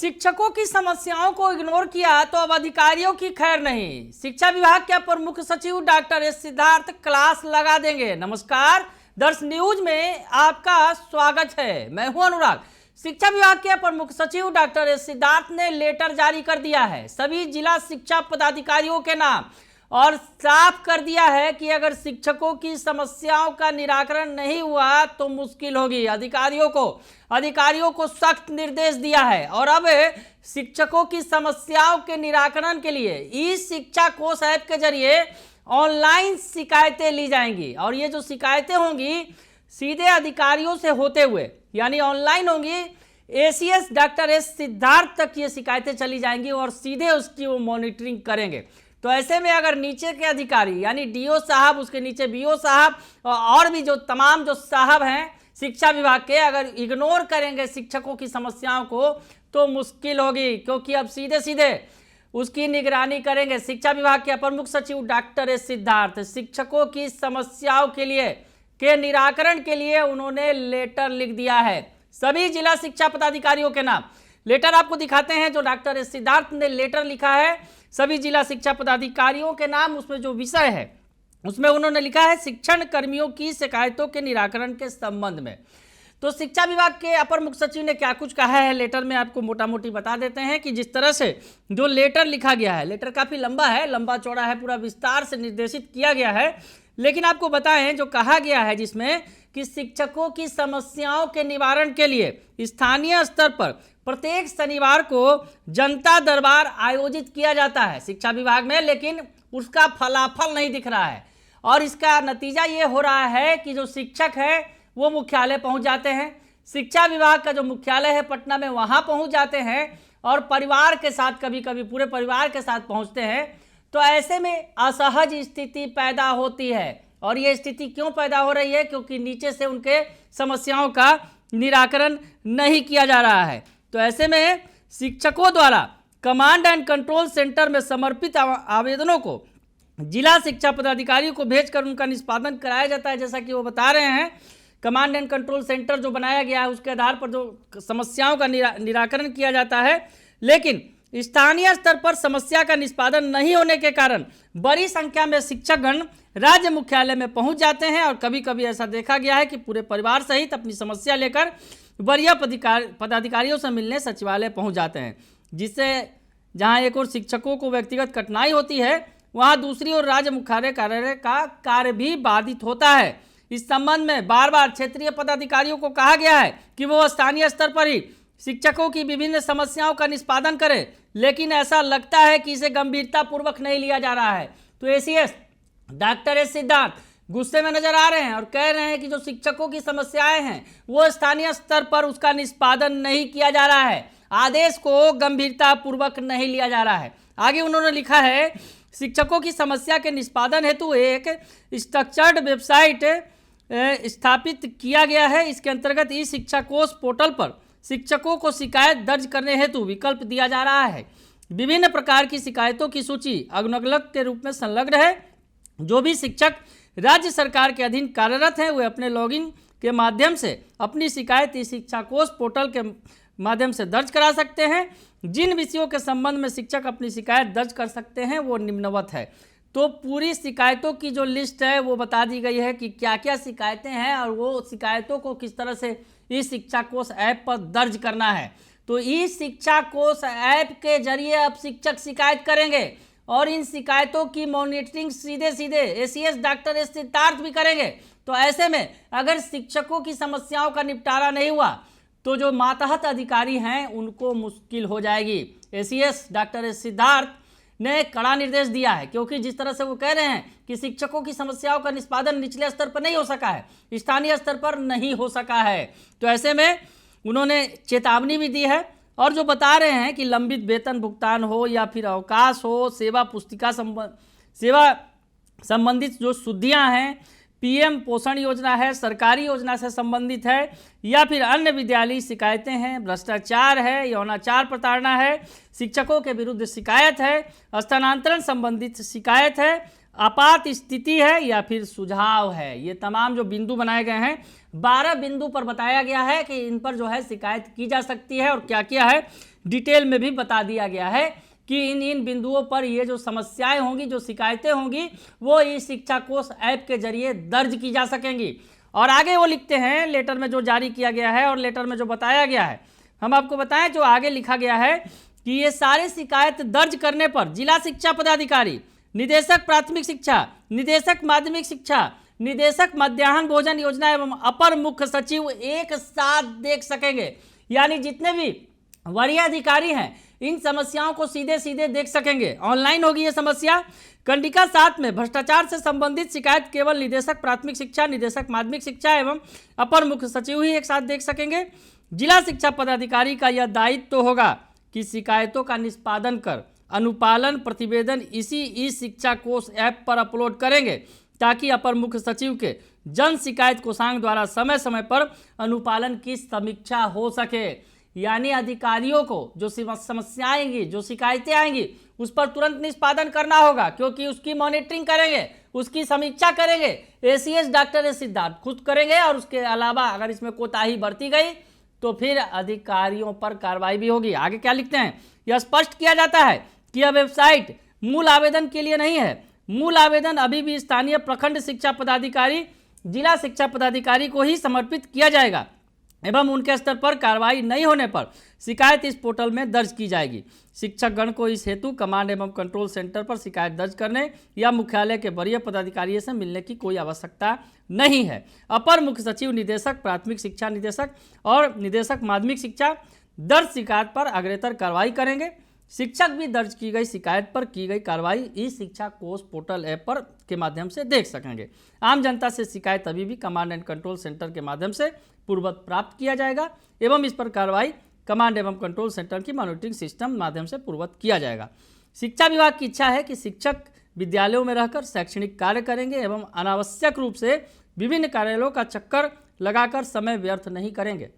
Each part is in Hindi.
शिक्षकों की समस्याओं को इग्नोर किया तो अब अधिकारियों की खैर नहीं। शिक्षा विभाग के अपर मुख्य सचिव डॉक्टर एस सिद्धार्थ क्लास लगा देंगे। नमस्कार, दर्श न्यूज में आपका स्वागत है। मैं हूं अनुराग। शिक्षा विभाग के अपर मुख्य सचिव डॉक्टर एस सिद्धार्थ ने लेटर जारी कर दिया है सभी जिला शिक्षा पदाधिकारियों के नाम और साफ कर दिया है कि अगर शिक्षकों की समस्याओं का निराकरण नहीं हुआ तो मुश्किल होगी। अधिकारियों को सख्त निर्देश दिया है और अब शिक्षकों की समस्याओं के निराकरण के लिए ई शिक्षा कोष ऐप के जरिए ऑनलाइन शिकायतें ली जाएंगी और ये जो शिकायतें होंगी सीधे अधिकारियों से होते हुए यानी ऑनलाइन होंगी। एसीएस डॉक्टर एस सिद्धार्थ तक ये शिकायतें चली जाएंगी और सीधे उसकी वो मॉनिटरिंग करेंगे। तो ऐसे में अगर नीचे के अधिकारी यानी डीओ साहब, उसके नीचे बीओ साहब और भी जो तमाम जो साहब हैं शिक्षा विभाग के, अगर इग्नोर करेंगे शिक्षकों की समस्याओं को तो मुश्किल होगी, क्योंकि अब सीधे सीधे उसकी निगरानी करेंगे। शिक्षा विभाग के अपर मुख्य सचिव डॉक्टर एस सिद्धार्थ शिक्षकों की समस्याओं के निराकरण के लिए उन्होंने लेटर लिख दिया है सभी जिला शिक्षा पदाधिकारियों के नाम। लेटर आपको दिखाते हैं जो डॉक्टर एस सिद्धार्थ ने लेटर लिखा है सभी जिला शिक्षा पदाधिकारियों के नाम। उसमें जो विषय है उसमें उन्होंने लिखा है शिक्षण कर्मियों की शिकायतों के निराकरण के संबंध में। तो शिक्षा विभाग के अपर मुख्य सचिव ने क्या कुछ कहा है लेटर में आपको मोटा मोटी बता देते हैं कि जिस तरह से जो लेटर लिखा गया है, लेटर काफ़ी लंबा है, लंबा चौड़ा है, पूरा विस्तार से निर्देशित किया गया है, लेकिन आपको बताएं जो कहा गया है जिसमें कि शिक्षकों की समस्याओं के निवारण के लिए स्थानीय स्तर पर प्रत्येक शनिवार को जनता दरबार आयोजित किया जाता है शिक्षा विभाग में, लेकिन उसका फलाफल नहीं दिख रहा है और इसका नतीजा ये हो रहा है कि जो शिक्षक है वो मुख्यालय पहुंच जाते हैं, शिक्षा विभाग का जो मुख्यालय है पटना में वहां पहुंच जाते हैं और परिवार के साथ, कभी कभी पूरे परिवार के साथ पहुंचते हैं। तो ऐसे में असहज स्थिति पैदा होती है और ये स्थिति क्यों पैदा हो रही है? क्योंकि नीचे से उनके समस्याओं का निराकरण नहीं किया जा रहा है। तो ऐसे में शिक्षकों द्वारा कमांड एंड कंट्रोल सेंटर में समर्पित आवेदनों को जिला शिक्षा पदाधिकारियों को भेजकर उनका निष्पादन कराया जाता है। जैसा कि वो बता रहे हैं, कमांड एंड कंट्रोल सेंटर जो बनाया गया है उसके आधार पर जो समस्याओं का निराकरण किया जाता है, लेकिन स्थानीय स्तर पर समस्या का निष्पादन नहीं होने के कारण बड़ी संख्या में शिक्षकगण राज्य मुख्यालय में पहुंच जाते हैं और कभी कभी ऐसा देखा गया है कि पूरे परिवार सहित अपनी समस्या लेकर वरीय पदाधिकारियों से मिलने सचिवालय पहुंच जाते हैं, जिससे जहां एक और शिक्षकों को व्यक्तिगत कठिनाई होती है वहां दूसरी ओर राज्य मुख्यालय कार्यालय का कार्य भी बाधित होता है। इस संबंध में बार बार क्षेत्रीय पदाधिकारियों को कहा गया है कि वो स्थानीय स्तर पर ही शिक्षकों की विभिन्न समस्याओं का निष्पादन करें, लेकिन ऐसा लगता है कि इसे गंभीरता पूर्वक नहीं लिया जा रहा है। तो एसीएस डॉक्टर एस सिद्धार्थ गुस्से में नजर आ रहे हैं और कह रहे हैं कि जो शिक्षकों की समस्याएं हैं वो स्थानीय स्तर पर उसका निष्पादन नहीं किया जा रहा है, आदेश को गंभीरता पूर्वक नहीं लिया जा रहा है। आगे उन्होंने लिखा है शिक्षकों की समस्या के निष्पादन हेतु एक स्ट्रक्चर्ड वेबसाइट स्थापित किया गया है। इसके अंतर्गत ई शिक्षा कोष पोर्टल पर शिक्षकों को शिकायत दर्ज करने हेतु विकल्प दिया जा रहा है। विभिन्न प्रकार की शिकायतों की सूची अनुग्रह के रूप में संलग्न है। जो भी शिक्षक राज्य सरकार के अधीन कार्यरत हैं वे अपने लॉगिन के माध्यम से अपनी शिकायत इस शिक्षा कोष पोर्टल के माध्यम से दर्ज करा सकते हैं। जिन विषयों के संबंध में शिक्षक अपनी शिकायत दर्ज कर सकते हैं वो निम्नवत है। तो पूरी शिकायतों की जो लिस्ट है वो बता दी गई है कि क्या क्या शिकायतें हैं और वो शिकायतों को किस तरह से ई शिक्षा कोष ऐप पर दर्ज करना है। तो ई शिक्षा कोष ऐप के जरिए अब शिक्षक शिकायत करेंगे और इन शिकायतों की मॉनिटरिंग सीधे एसीएस डॉक्टर एस सिद्धार्थ भी करेंगे। तो ऐसे में अगर शिक्षकों की समस्याओं का निपटारा नहीं हुआ तो जो मातहत अधिकारी हैं उनको मुश्किल हो जाएगी। एसीएस डॉक्टर एस सिद्धार्थ ने कड़ा निर्देश दिया है, क्योंकि जिस तरह से वो कह रहे हैं कि शिक्षकों की समस्याओं का निष्पादन निचले स्तर पर नहीं हो सका है, स्थानीय स्तर पर नहीं हो सका है। तो ऐसे में उन्होंने चेतावनी भी दी है और जो बता रहे हैं कि लंबित वेतन भुगतान हो या फिर अवकाश हो, सेवा संबंधित जो शुद्धियां हैं, पीएम पोषण योजना है, सरकारी योजना से संबंधित है या फिर अन्य विद्यालयी शिकायतें हैं, भ्रष्टाचार है, यौनाचार प्रताड़ना है, शिक्षकों के विरुद्ध शिकायत है, स्थानांतरण संबंधित शिकायत है, आपात स्थिति है या फिर सुझाव है, ये तमाम जो बिंदु बनाए गए हैं 12 बिंदु पर बताया गया है कि इन पर जो है शिकायत की जा सकती है, और क्या क्या है डिटेल में भी बता दिया गया है कि इन बिंदुओं पर ये जो समस्याएं होंगी, जो शिकायतें होंगी, वो ई शिक्षा कोष ऐप के जरिए दर्ज की जा सकेंगी। और आगे वो लिखते हैं लेटर में जो जारी किया गया है और लेटर में जो बताया गया है, हम आपको बताएं जो आगे लिखा गया है कि ये सारे शिकायत दर्ज करने पर जिला शिक्षा पदाधिकारी, निदेशक प्राथमिक शिक्षा, निदेशक माध्यमिक शिक्षा, निदेशक मध्याह्न भोजन योजना एवं अपर मुख्य सचिव एक साथ देख सकेंगे। यानी जितने भी वरीय अधिकारी हैं इन समस्याओं को सीधे सीधे देख सकेंगे। ऑनलाइन होगी ये समस्या। कंडिका 7 में भ्रष्टाचार से संबंधित शिकायत केवल निदेशक प्राथमिक शिक्षा, निदेशक माध्यमिक शिक्षा एवं अपर मुख्य सचिव ही एक साथ देख सकेंगे। जिला शिक्षा पदाधिकारी का यह दायित्व तो होगा कि शिकायतों का निष्पादन कर अनुपालन प्रतिवेदन इसी ई शिक्षा कोष ऐप पर अपलोड करेंगे, ताकि अपर मुख्य सचिव के जन शिकायत कोषांग द्वारा समय समय पर अनुपालन की समीक्षा हो सके। यानी अधिकारियों को जो समस्याएं आएंगी, जो शिकायतें आएंगी, उस पर तुरंत निष्पादन करना होगा, क्योंकि उसकी मॉनिटरिंग करेंगे, उसकी समीक्षा करेंगे एसीएस डॉक्टर एस सिद्धार्थ खुद करेंगे। और उसके अलावा अगर इसमें कोताही बरती गई तो फिर अधिकारियों पर कार्रवाई भी होगी। आगे क्या लिखते हैं, यह स्पष्ट किया जाता है कि यह वेबसाइट मूल आवेदन के लिए नहीं है। मूल आवेदन अभी भी स्थानीय प्रखंड शिक्षा पदाधिकारी, जिला शिक्षा पदाधिकारी को ही समर्पित किया जाएगा एवं उनके स्तर पर कार्रवाई नहीं होने पर शिकायत इस पोर्टल में दर्ज की जाएगी। शिक्षकगण को इस हेतु कमांड एवं कंट्रोल सेंटर पर शिकायत दर्ज करने या मुख्यालय के वरीय पदाधिकारी से मिलने की कोई आवश्यकता नहीं है। अपर मुख्य सचिव, निदेशक प्राथमिक शिक्षा निदेशक और निदेशक माध्यमिक शिक्षा दर्ज शिकायत पर अग्रेतर कार्रवाई करेंगे। शिक्षक भी दर्ज की गई शिकायत पर की गई कार्रवाई ई शिक्षा कोष पोर्टल ऐप पर के माध्यम से देख सकेंगे। आम जनता से शिकायत अभी भी कमांड एंड कंट्रोल सेंटर के माध्यम से पूर्ववत प्राप्त किया जाएगा एवं इस पर कार्रवाई कमांड एवं कंट्रोल सेंटर की मॉनिटरिंग सिस्टम माध्यम से पूर्ववत किया जाएगा। शिक्षा विभाग की इच्छा है कि शिक्षक विद्यालयों में रहकर शैक्षणिक कार्य करेंगे एवं अनावश्यक रूप से विभिन्न कार्यालयों का चक्कर लगाकर समय व्यर्थ नहीं करेंगे।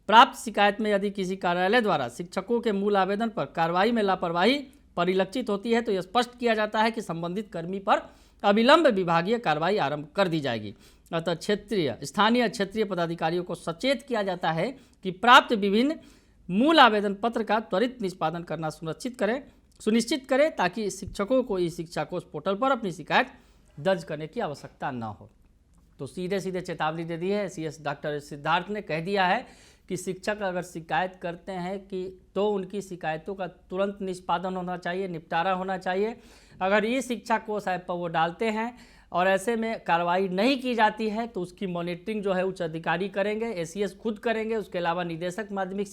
प्राप्त शिकायत में यदि किसी कार्यालय द्वारा शिक्षकों के मूल आवेदन पर कार्रवाई में लापरवाही परिलक्षित होती है तो यह स्पष्ट किया जाता है कि संबंधित कर्मी पर अविलंब विभागीय कार्रवाई आरंभ कर दी जाएगी। अतः स्थानीय क्षेत्रीय पदाधिकारियों को सचेत किया जाता है कि प्राप्त विभिन्न मूल आवेदन पत्र का त्वरित निष्पादन करना सुनिश्चित करें ताकि शिक्षकों को इस शिक्षा कोष पोर्टल पर अपनी शिकायत दर्ज करने की आवश्यकता न हो। तो सीधे सीधे चेतावनी दे दी है सीएस डॉक्टर सिद्धार्थ ने, कह दिया है कि शिक्षक अगर शिकायत करते हैं कि तो उनकी शिकायतों का तुरंत निष्पादन होना चाहिए, निपटारा होना चाहिए। अगर ये शिक्षा कोष ऐप पर वो डालते हैं और ऐसे में कार्रवाई नहीं की जाती है तो उसकी मॉनिटरिंग जो है उच्च अधिकारी करेंगे, एसीएस खुद करेंगे, उसके अलावा निदेशक माध्यमिक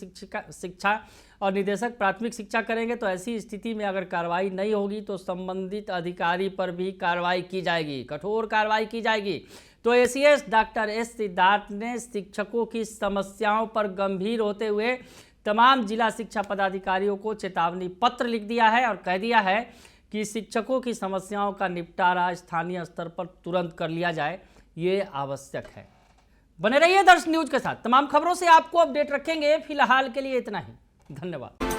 शिक्षा और निदेशक प्राथमिक शिक्षा करेंगे। तो ऐसी स्थिति में अगर कार्रवाई नहीं होगी तो संबंधित अधिकारी पर भी कार्रवाई की जाएगी, कठोर कार्रवाई की जाएगी। तो एसीएस डॉक्टर एस सिद्धार्थ ने शिक्षकों की समस्याओं पर गंभीर होते हुए तमाम जिला शिक्षा पदाधिकारियों को चेतावनी पत्र लिख दिया है और कह दिया है कि शिक्षकों की समस्याओं का निपटारा स्थानीय स्तर पर तुरंत कर लिया जाए, ये आवश्यक है। बने रहिए दर्श न्यूज के साथ, तमाम खबरों से आपको अपडेट रखेंगे। फिलहाल के लिए इतना ही, धन्यवाद।